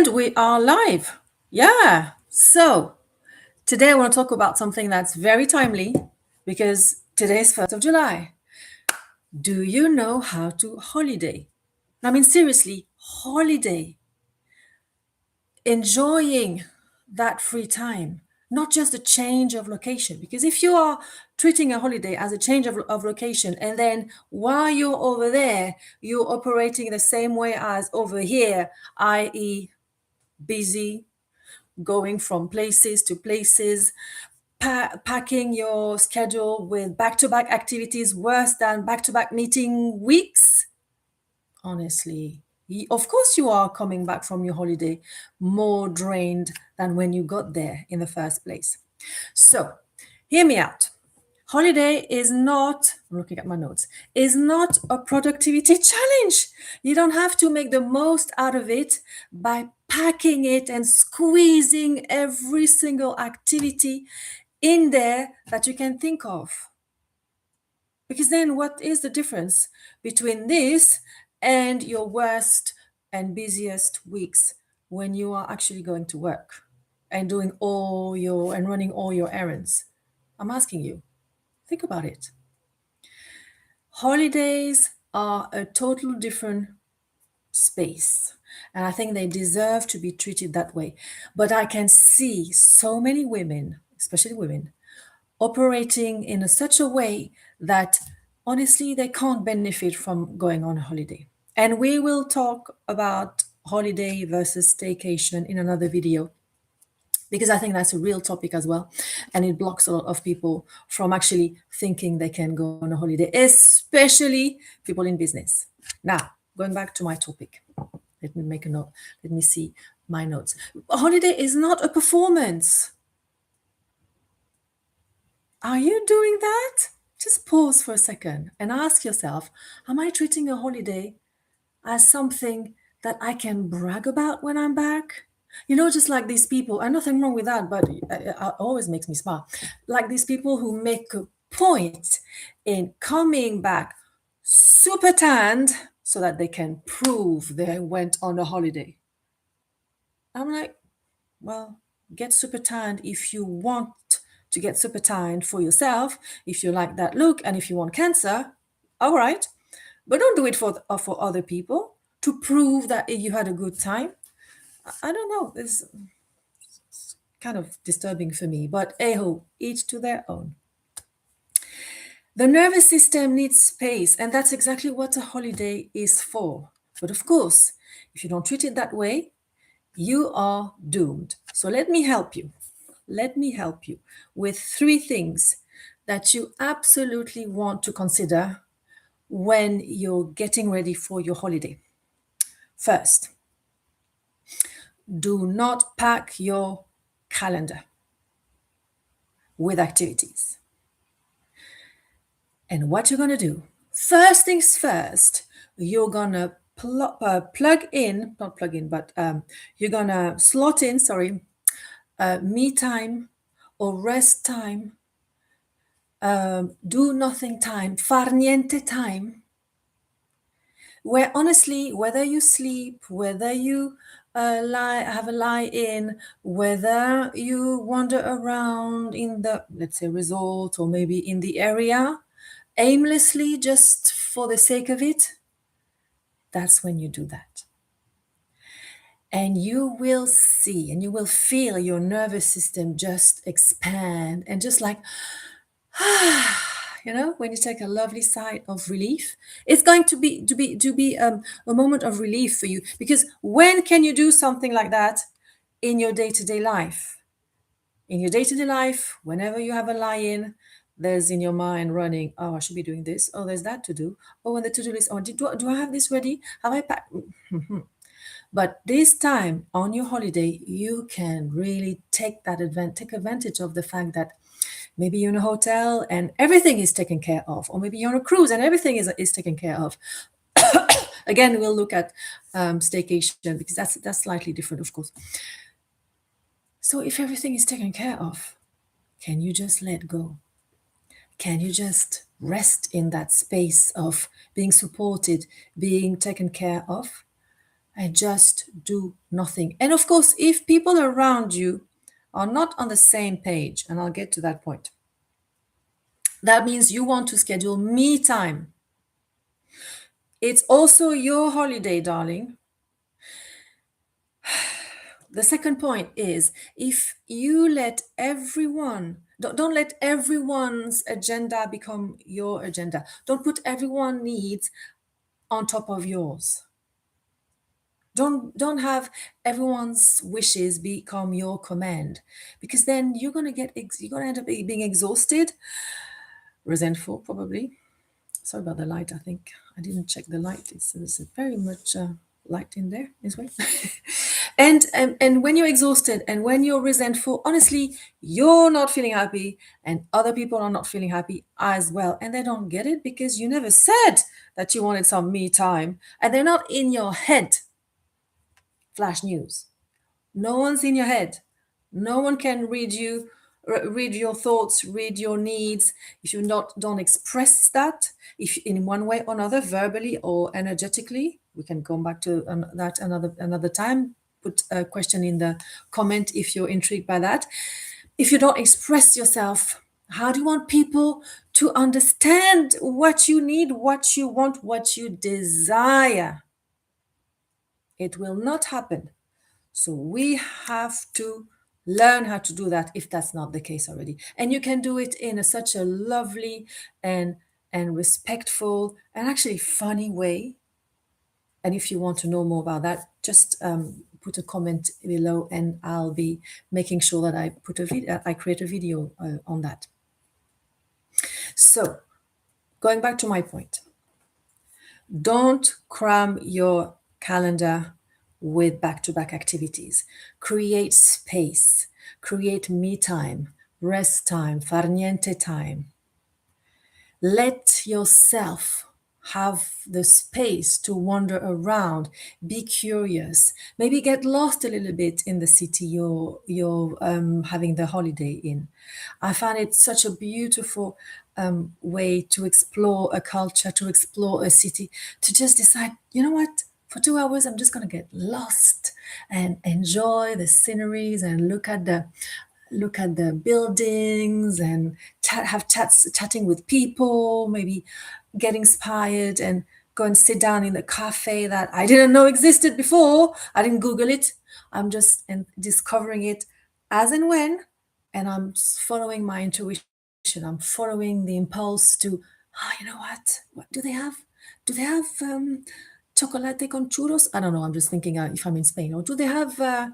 And we are live. Yeah. So today I want to talk about something that's very timely because today is 1st of July. Do you know how to holiday? I mean, seriously, holiday. Enjoying that free time, not just a change of location. Because if you are treating a holiday as a change of location, and then while you're over there, you're operating the same way as over here, i.e., busy, going from places to places, packing your schedule with back to back activities worse than back to back meeting weeks. Honestly, of course, you are coming back from your holiday more drained than when you got there in the first place. So, hear me out. Holiday is not, I'm looking at my notes, is not a productivity challenge. You don't have to make the most out of it by packing it and squeezing every single activity in there that you can think of. Because then, what is the difference between this and your worst and busiest weeks when you are actually going to work and doing all your and running all your errands? I'm asking you, think about it. Holidays are a total different space, and I think they deserve to be treated that way. But I can see so many women, especially women, operating in such a way that honestly they can't benefit from going on a holiday. And we will talk about holiday versus staycation in another video because I think that's a real topic as well. And it blocks a lot of people from actually thinking they can go on a holiday, especially people in business. Now, going back to my topic, let me make a note. Let me see my notes. A holiday is not a performance. Are you doing that? Just pause for a second and ask yourself, am I treating a holiday as something that I can brag about when I'm back? You know, just like these people, and nothing wrong with that, but it always makes me smile. Like these people who make a point in coming back super tanned so that they can prove they went on a holiday. I'm like, well, get super tanned if you want to get super tanned for yourself, if you like that look, and if you want cancer, all right. But don't do it for other people to prove that you had a good time. I don't know. It's kind of disturbing for me, but hey-ho, each to their own. The nervous system needs space, and that's exactly what a holiday is for. But of course, if you don't treat it that way, you are doomed. So let me help you. Let me help you with 3 things that you absolutely want to consider when you're getting ready for your holiday. First, do not pack your calendar with activities. And what you're going to do, first things first, you're going to plug in, not plug in, but you're going to slot in, me time or rest time, do nothing time, far niente time, where honestly, whether you sleep, whether you have a lie in, whether you wander around in the, let's say, resort or maybe in the area aimlessly just for the sake of it, that's when you do that. And you will see and you will feel your nervous system just expand and just like, you know, when you take a lovely sigh of relief, it's going to be a moment of relief for you. Because when can you do something like that in your day-to-day life? In your day-to-day life, whenever you have a lie-in, there's in your mind running, oh, I should be doing this. Oh, there's that to do. Oh, and the to-do list. Oh, do I have this ready? Have I packed? But this time on your holiday, you can really take advantage of the fact that maybe you're in a hotel and everything is taken care of, or maybe you're on a cruise and everything is taken care of. Again, we'll look at staycation because that's slightly different, of course. So if everything is taken care of, can you just let go? Can you just rest in that space of being supported, being taken care of? and just do nothing. And of course, if people around you are not on the same page, and I'll get to that point, that means you want to schedule me time. It's also your holiday, darling. The second point is, if you let everyone, don't let everyone's agenda become your agenda. Don't put everyone's needs on top of yours. Don't have everyone's wishes become your command, because then you're gonna end up being exhausted, resentful, probably. Sorry about the light. I think I didn't check the light. It's very much light in there as well. And when you're exhausted and when you're resentful, honestly, you're not feeling happy, and other people are not feeling happy as well, and they don't get it because you never said that you wanted some me time, and they're not in your head. Flash news. No one's in your head. No one can read you, read your thoughts, read your needs. If you don't express that, if in one way or another, verbally or energetically, we can come back to that another time. Put a question in the comment if you're intrigued by that. If you don't express yourself, how do you want people to understand what you need, what you want, what you desire? It will not happen. So we have to learn how to do that if that's not the case already. And you can do it in such a lovely and respectful and actually funny way. And if you want to know more about that, just put a comment below, and I'll be making sure that I create a video on that. So going back to my point, don't cram your calendar with back-to-back activities. Create space, create me time, rest time, far niente time. Let yourself have the space to wander around, be curious, maybe get lost a little bit in the city you're having the holiday in. I find it such a beautiful way to explore a culture, to explore a city, to just decide, you know what, for 2 hours I'm just going to get lost and enjoy the sceneries and look at the buildings and chatting with people, maybe get inspired and go and sit down in the cafe that I didn't know existed before. I didn't Google it. I'm just discovering it as and when, and I'm following my intuition. I'm following the impulse to, you know what? What do they have? Do they have chocolate con churros? I don't know. I'm just thinking if I'm in Spain. Or do they have, I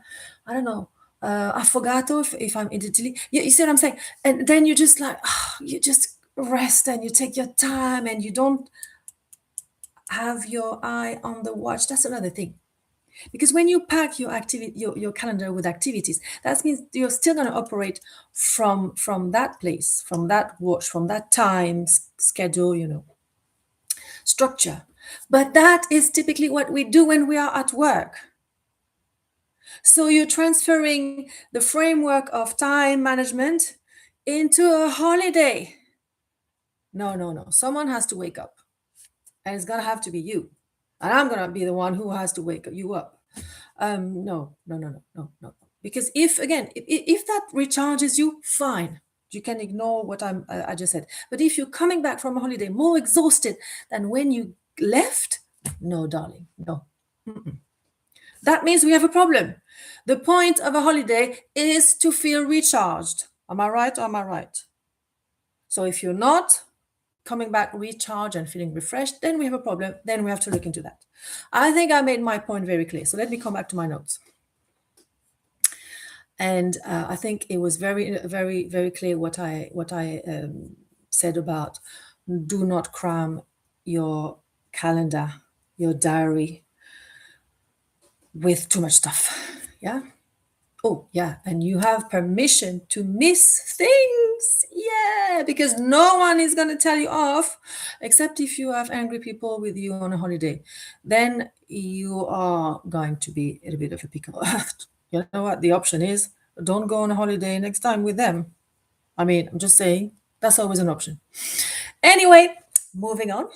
don't know, affogato if I'm in Italy? You see what I'm saying? And then you just like, you just rest and you take your time and you don't have your eye on the watch. That's another thing. Because when you pack your calendar with activities, that means you're still going to operate from that place, from that watch, from that time schedule, structure. But that is typically what we do when we are at work. So you're transferring the framework of time management into a holiday. No. Someone has to wake up, and it's going to have to be you. And I'm going to be the one who has to wake you up. No. Because if that recharges you, fine. You can ignore what I just said. But if you're coming back from a holiday more exhausted than when you left, no, darling, no. That means we have a problem. The point of a holiday is to feel recharged. Am I right or am I right? So if you're not coming back recharged and feeling refreshed, then we have a problem. Then we have to look into that. I think I made my point very clear. So let me come back to my notes. And I think it was very, very, very clear what I said about do not cram your calendar, your diary with too much stuff. Yeah. Oh, yeah. And you have permission to miss things. Yeah. Because no one is going to tell you off, except if you have angry people with you on a holiday. Then you are going to be in a bit of a pickle. You know what? The option is don't go on a holiday next time with them. I mean, I'm just saying that's always an option. Anyway, moving on.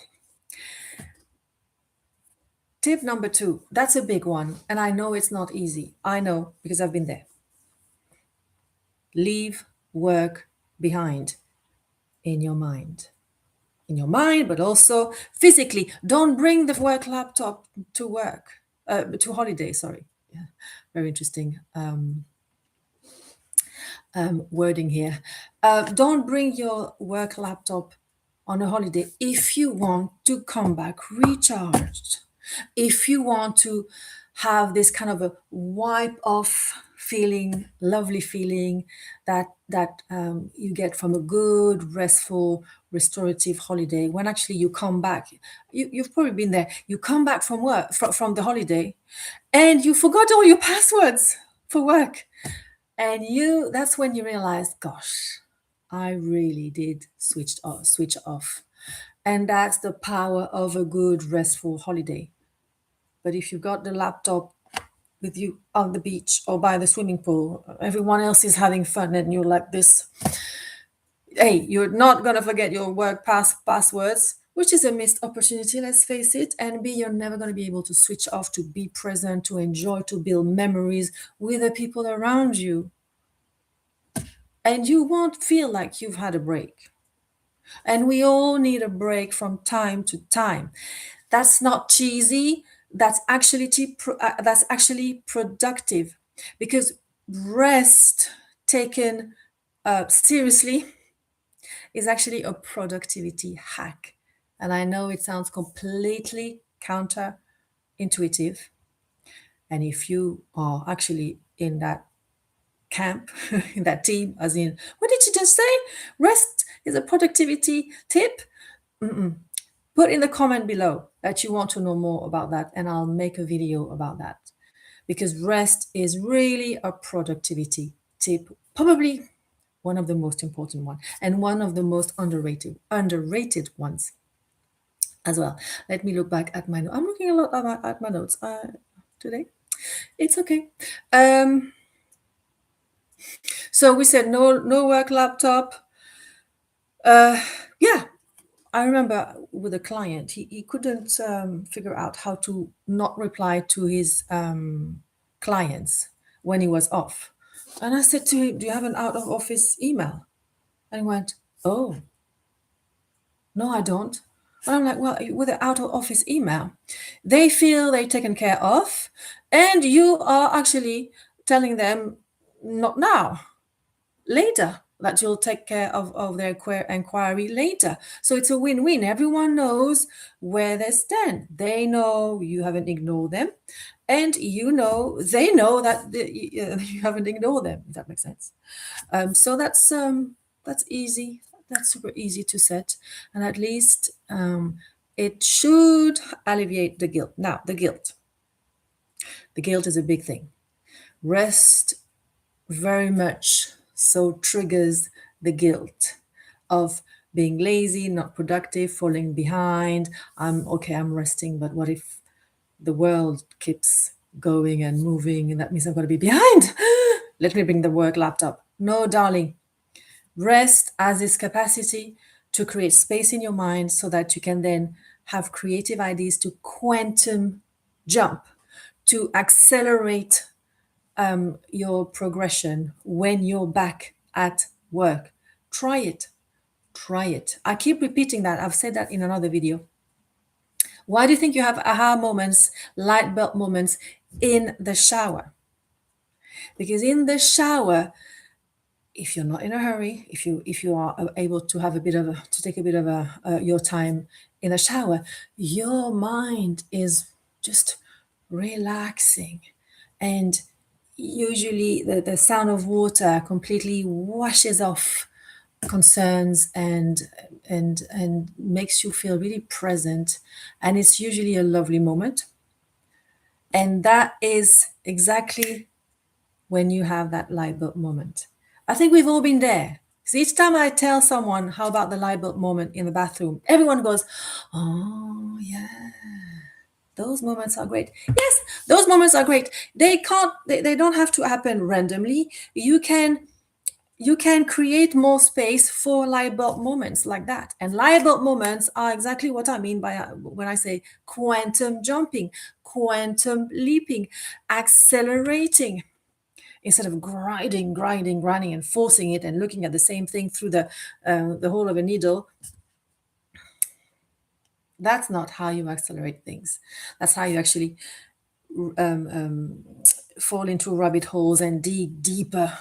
Tip number 2, that's a big one. And I know it's not easy. I know because I've been there. Leave work behind in your mind. In your mind, but also physically. Don't bring the work laptop to work, to holiday, sorry. Yeah, very interesting wording here. Don't bring your work laptop on a holiday if you want to come back recharged. If you want to have this kind of a wipe off feeling, lovely feeling that you get from a good, restful, restorative holiday. When actually you come back, you've probably been there. You come back from work from the holiday, and you forgot all your passwords for work, and that's when you realize, gosh, I really did switch off. And that's the power of a good restful holiday. But if you got the laptop with you on the beach or by the swimming pool, everyone else is having fun and you're like this, hey, you're not going to forget your work passwords, which is a missed opportunity, let's face it. And B, you're never going to be able to switch off, to be present, to enjoy, to build memories with the people around you. And you won't feel like you've had a break. And we all need a break from time to time. That's not cheesy. That's actually productive, because rest taken seriously is actually a productivity hack. And I know it sounds completely counterintuitive. And if you are actually in that camp, in that team, as in, what did you just say? Rest is a productivity tip? Put in the comment below that you want to know more about that, and I'll make a video about that. Because rest is really a productivity tip, probably one of the most important ones, and one of the most underrated ones as well. Let me look back at my notes. I'm looking a lot at my notes today. It's okay. So we said no work laptop. Yeah, I remember with a client, he couldn't figure out how to not reply to his clients when he was off. And I said to him, do you have an out of office email? And he went, oh, no, I don't. And I'm like, well, with an out of office email, they feel they're taken care of, and you are actually telling them, not now, later, that you'll take care of their inquiry later. So it's a win-win. Everyone knows where they stand. They know you haven't ignored them, and they know that you haven't ignored them, if that makes sense. So that's easy. That's super easy to set, and at least it should alleviate the guilt. Now, the guilt is a big thing. Rest very much so triggers the guilt of being lazy, not productive, falling behind. I'm resting, but what if the world keeps going and moving, and that means I'm going to be behind? Let me bring the work laptop. No, darling. Rest has this capacity to create space in your mind so that you can then have creative ideas to quantum jump, to accelerate your progression when you're back at work. Try it. Try it. I keep repeating that. I've said that in another video. Why do you think you have aha moments, light bulb moments in the shower? Because in the shower, if you're not in a hurry, if you are able to have take a bit of your time in the shower, your mind is just relaxing, and usually the sound of water completely washes off concerns and makes you feel really present, and it's usually a lovely moment. And that is exactly when you have that light bulb moment. I think we've all been there. So each time I tell someone how about the light bulb moment in the bathroom, everyone goes, oh yeah, those moments are great. Yes, those moments are great. They don't have to happen randomly. You can you can create more space for light bulb moments like that. And light bulb moments are exactly what I mean by when I say quantum jumping, quantum leaping, accelerating. Instead of grinding, and forcing it and looking at the same thing through the hole of a needle, that's not how you accelerate things. That's how you actually fall into rabbit holes and dig deeper.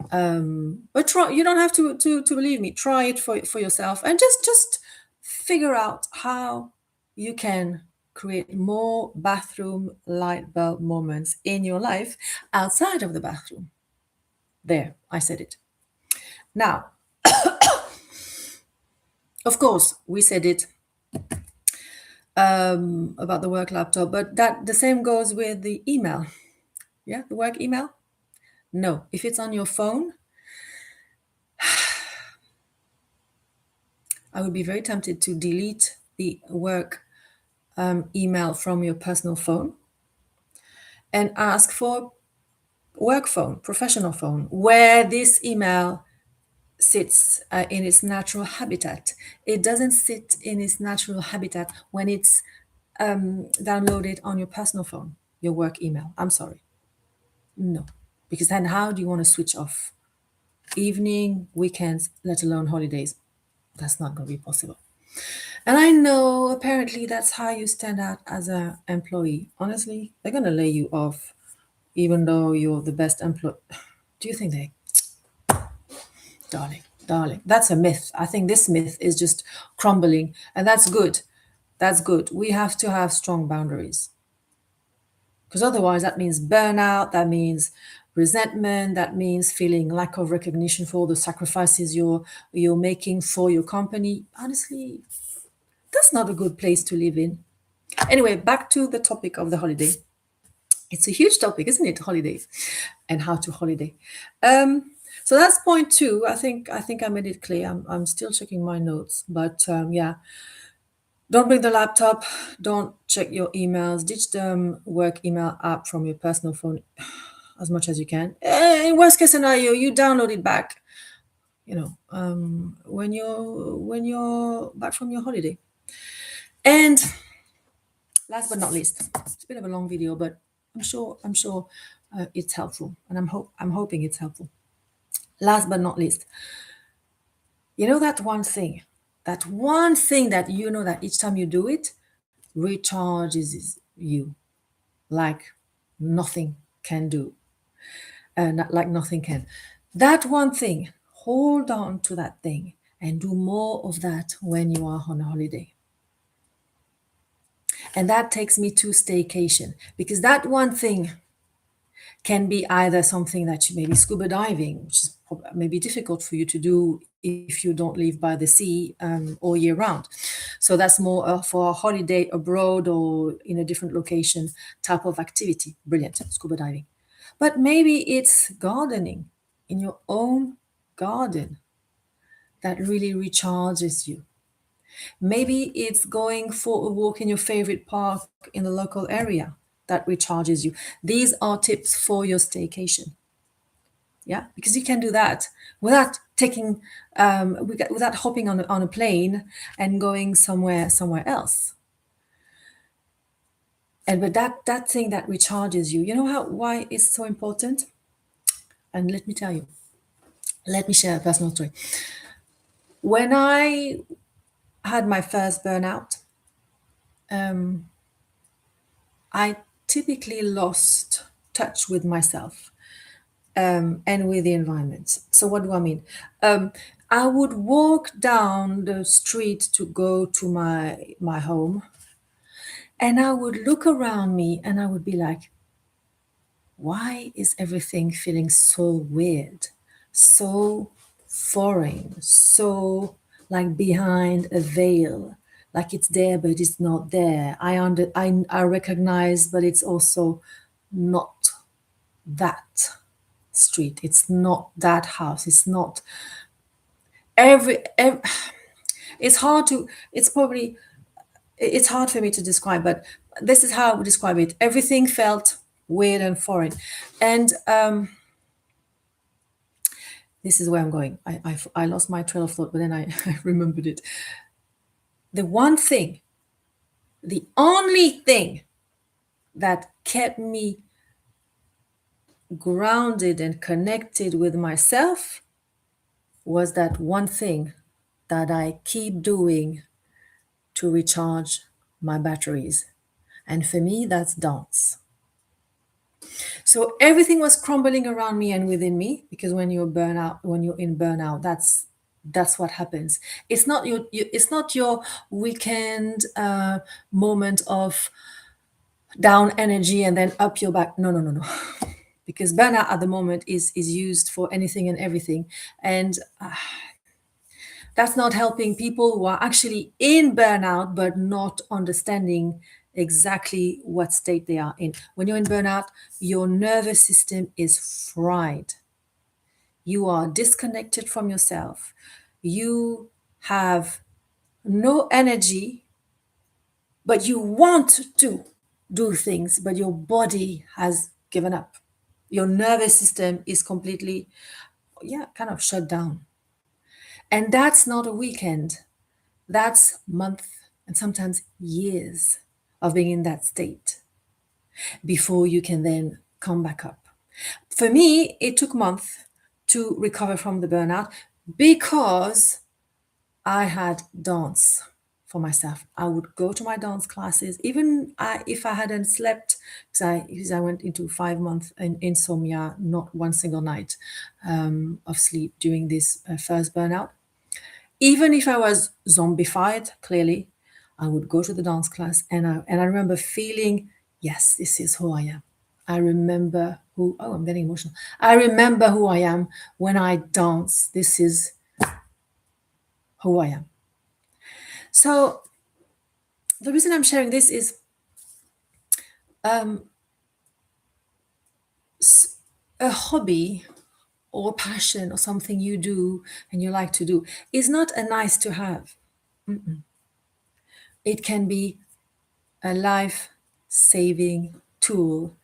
But try. You don't have to believe me. Try it for yourself and just figure out how you can create more bathroom light bulb moments in your life outside of the bathroom. There, I said it. Now, of course, we said it about the work laptop, but that the same goes with the email. Yeah, the work email. No, if it's on your phone, I would be very tempted to delete the work email from your personal phone and ask for work phone, professional phone, where this email sits in its natural habitat. It doesn't sit in its natural habitat when it's downloaded on your personal phone, your work email. I'm sorry. No. Because then how do you want to switch off? Evening, weekends, let alone holidays. That's not going to be possible. And I know apparently that's how you stand out as an employee. Honestly, they're going to lay you off even though you're the best employee. Do you think they? Darling, that's a myth. I think this myth is just crumbling, and that's good. That's good. We have to have strong boundaries because otherwise, that means burnout, that means resentment, that means feeling lack of recognition for all the sacrifices you're making for your company. Honestly, that's not a good place to live in. Anyway, back to the topic of the holiday. It's a huge topic, isn't it? Holidays and how to holiday. So that's point two. I think I made it clear. I'm still checking my notes, but yeah, don't bring the laptop. Don't check your emails. Ditch the work email app from your personal phone as much as you can. In worst case scenario, you download it back. When you're back from your holiday. And last but not least, it's a bit of a long video, but I'm sure it's helpful, and I'm hoping it's helpful. Last but not least, that one thing, that you know that each time you do it, recharges you like nothing can do, like nothing can. That one thing, hold on to that thing and do more of that when you are on a holiday. And that takes me to staycation, because that one thing can be either something that you maybe scuba diving, which is maybe difficult for you to do if you don't live by the sea all year round. So that's more for a holiday abroad or in a different location type of activity. Brilliant, scuba diving. But maybe it's gardening in your own garden that really recharges you. Maybe it's going for a walk in your favorite park in the local area that recharges you. These are tips for your staycation. Yeah, because you can do that without taking, without hopping on a plane and going somewhere else. And but that thing that recharges you, why it's so important? And let me tell you, let me share a personal story. When I had my first burnout, I typically lost touch with myself and with the environment. So what do I mean? I would walk down the street to go to my home, and I would look around me and I would be like, why is everything feeling so weird, so foreign, so like behind a veil, like it's there but it's not there. I recognize, but it's also not that street. It's not that house. It's not every it's hard to it's hard for me to describe, but this is how I would describe it. Everything felt weird and foreign. And This is where I'm going. I lost my trail of thought, but then I, I remembered it. The one thing, the only thing that kept me grounded and connected with myself was that one thing that I keep doing to recharge my batteries. And for me, that's dance. So everything was crumbling around me and within me, because when you're in burnout, that's what happens. It's not it's not your weekend moment of down energy and then up your back. No, no, no, no. Because burnout at the moment is used for anything and everything, and that's not helping people who are actually in burnout but not understanding exactly what state they are in. When you're in burnout, your nervous system is fried. You are disconnected from yourself. You have no energy, but you want to do things, but your body has given up. Your nervous system is completely, yeah, kind of shut down. And that's not a weekend. That's months and sometimes years of being in that state before you can then come back up. For me, it took months to recover from the burnout because I had dance for myself. I would go to my dance classes, even if I hadn't slept, because I went into 5 months in insomnia, not one single night of sleep during this first burnout. Even if I was zombified, clearly, I would go to the dance class, and I remember feeling, yes, this is who I am. I remember who, oh, I'm getting emotional. I remember who I am when I dance. This is who I am. So the reason I'm sharing this is um, a hobby or passion or something you do and you like to do is not a nice to have. It can be a life saving tool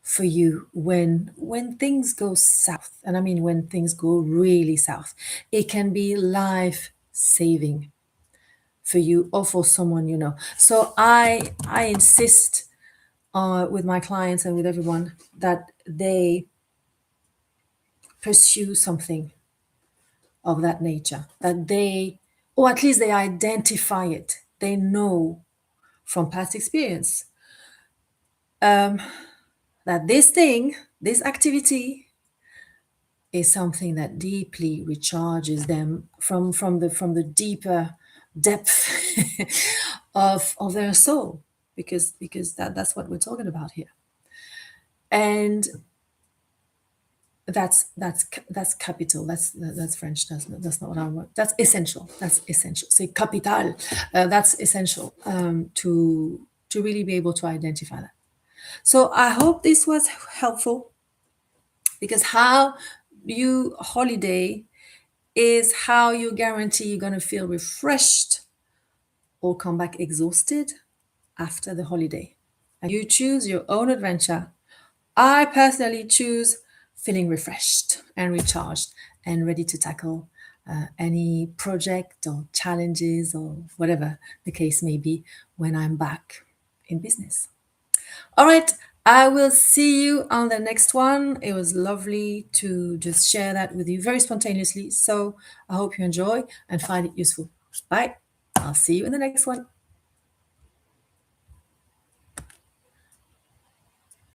for you when things go south, and I mean when things go really south. It can be life saving for you or for someone you know. So I insist with my clients and with everyone that they pursue something of that nature, that they, or at least they identify it, they know from past experience that this thing, this activity is something that deeply recharges them from the deeper depth of their soul, because that's what we're talking about here. And that's capital. That's French. That's not what I want. That's essential. That's essential. C'est capital. That's essential to really be able to identify that. So I hope this was helpful, because how you holiday is how you guarantee you're going to feel refreshed or come back exhausted after the holiday. And you choose your own adventure. I personally choose feeling refreshed and recharged and ready to tackle any project or challenges or whatever the case may be when I'm back in business. All right, I will see you on the next one. It was lovely to just share that with you very spontaneously. So I hope you enjoy and find it useful. Bye. I'll see you in the next one.